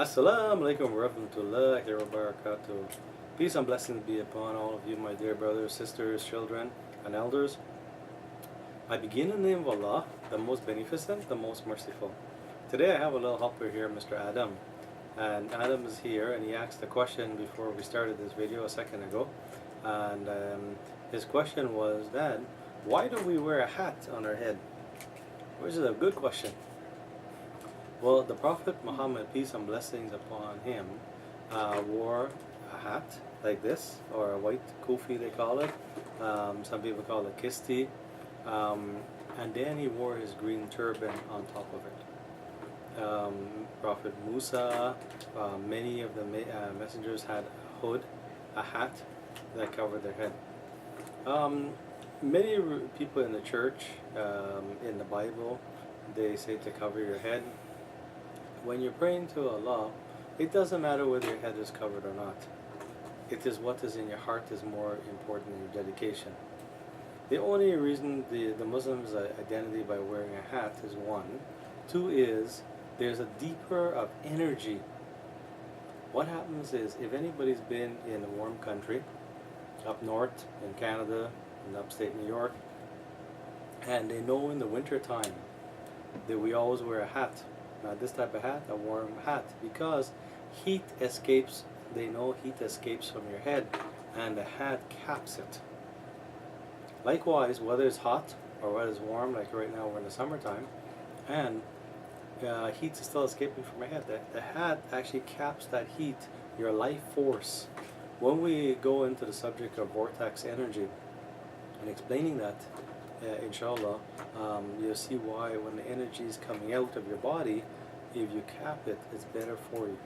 Assalamu alaikum wa rahmatullahi wa barakatuh. Peace and blessings be upon all of you, my dear brothers, sisters, children, and elders. I begin in the name of Allah, the most beneficent, the most merciful. Today I have a little helper here, Mr. Aadam. And Aadam is here, and he asked a question before we started this video a second ago. And his question was, Dad, why do we wear a hat on our head? Which is a good question. Well, the Prophet Muhammad, peace and blessings upon him, wore a hat like this, or a white kufi they call it. Some people call it kisti. And then he wore his green turban on top of it. Prophet Musa, many of the messengers had a hood, a hat that covered their head. Many people in the church, in the Bible, they say to cover your head. When you're praying to Allah, it doesn't matter whether your head is covered or not. It is what is in your heart is more important than your dedication. The only reason the Muslims identity by wearing a hat is one. Two is there's a deeper of energy. What happens is if anybody's been in a warm country, up north in Canada, in upstate New York, and they know in the winter time that we always wear a hat. Not this type of hat, a warm hat, because heat escapes, they know heat escapes from your head and the hat caps it. Likewise, whether it's hot or whether it's warm, like right now we're in the summertime, and heat is still escaping from your head, the hat actually caps that heat, your life force. When we go into the subject of vortex energy and explaining that, inshallah, you'll see why when the energy is coming out of your body, if you cap it, it's better for you.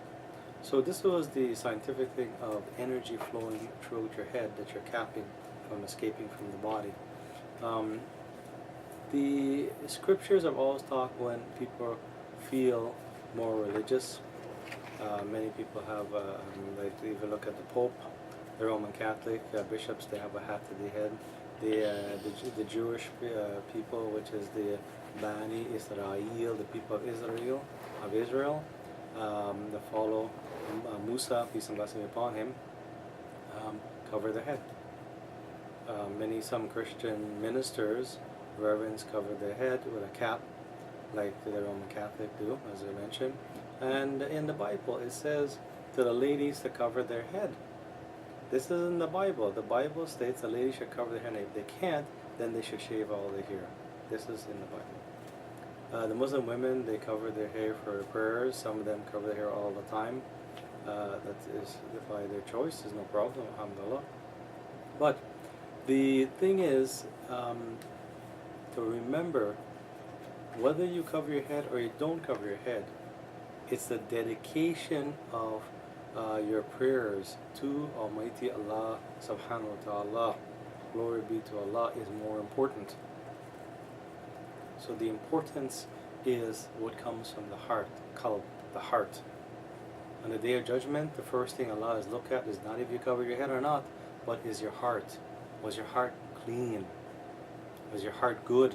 So this was the scientific thing of energy flowing throughout your head that you're capping from escaping from the body. The scriptures have always talked when people feel more religious. Many people have, like if you look at the Pope, the Roman Catholic bishops, they have a hat to the head. The Jewish people, which is the Bani Israel, the people of Israel, that follow Musa, peace and blessing upon him, cover their head. Some Christian ministers, reverends, cover their head with a cap, like the Roman Catholic do, as I mentioned. And in the Bible, it says to the ladies to cover their head. This is in the Bible. The Bible states a lady should cover their head. If they can't, then they should shave all their hair. This is in the Bible. The Muslim women, they cover their hair for prayers. Some of them cover their hair all the time. That is by their choice. There's no problem, alhamdulillah. But the thing is to remember, whether you cover your head or you don't cover your head, it's the dedication of your prayers to Almighty Allah subhanahu wa ta'ala, glory be to Allah, is more important. So the importance is what comes from the heart, qalb, the heart. On the Day of Judgment, the first thing Allah is look at is not if you cover your head or not, but is your heart. Was your heart clean? Was your heart good?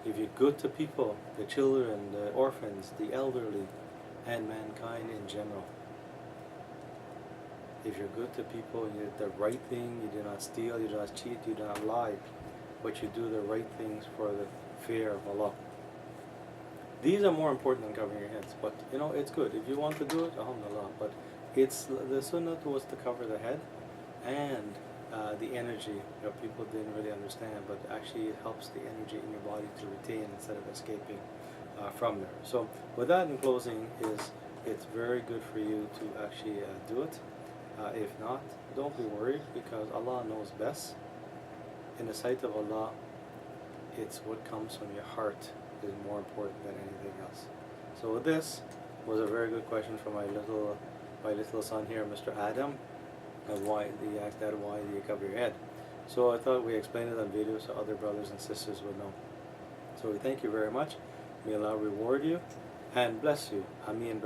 If you're good to people, the children, the orphans, the elderly, and mankind in general. If you're good to people, you do the right thing, you do not steal, you do not cheat, you do not lie, but you do the right things for the fear of Allah. These are more important than covering your heads, but you know, it's good. If you want to do it, alhamdulillah, but it's the sunnah was to cover the head and the energy. You know, people didn't really understand, but actually it helps the energy in your body to retain instead of escaping from there. So with that in closing is, it's very good for you to actually do it. If not, don't be worried, because Allah knows best. In the sight of Allah, it's what comes from your heart is more important than anything else. So with this was a very good question from my little son here, Mr. Aadam, and why do you cover your head? So I thought we explained it on video so other brothers and sisters would know. So we thank you very much. May Allah reward you and bless you. Ameen.